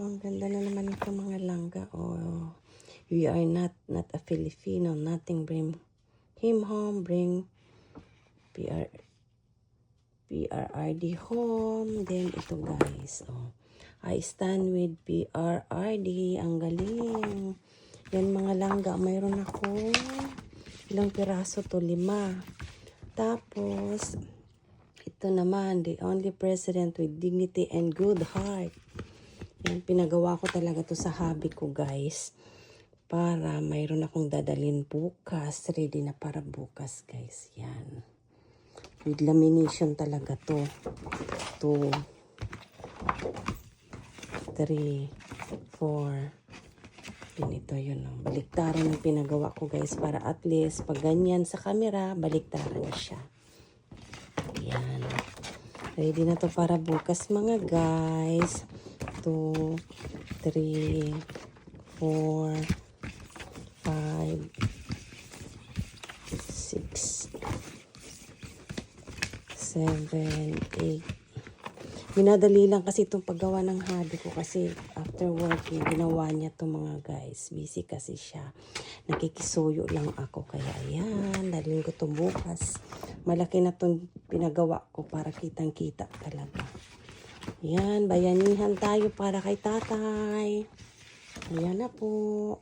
Ang ganda na naman ito mga langga. Oh, we are not a Filipino. Nothing bring him home. Bring PRRD home. Then ito guys. Oh, I stand with PRRD. Ang galing. Yan mga langga. Mayroon ako. Ilang piraso to? 5. Tapos, ito naman. The only president with dignity and good heart. Yan, pinagawa ko talaga to sa hobby ko guys. Para mayroon akong dadalhin bukas. Ready na para bukas guys. Yan. With lamination talaga to. 2, 3, 4. Ganito yun. Baliktaran yung pinagawa ko guys. Para at least pag ganyan sa camera, baliktaran na siya. Yan. Ready na to para bukas mga guys. 2, 3, 4, 5, 6, 7, 8. Minadali lang kasi itong paggawa ng hobby ko kasi after working, ginawa niya to mga guys. Busy kasi siya. Nakikisuyo lang ako. Kaya ayan, dalhin ko to bukas. Malaki na itong pinagawa ko para kitang-kita talaga. Yan, bayanihan tayo para kay tatay. Ayan na po.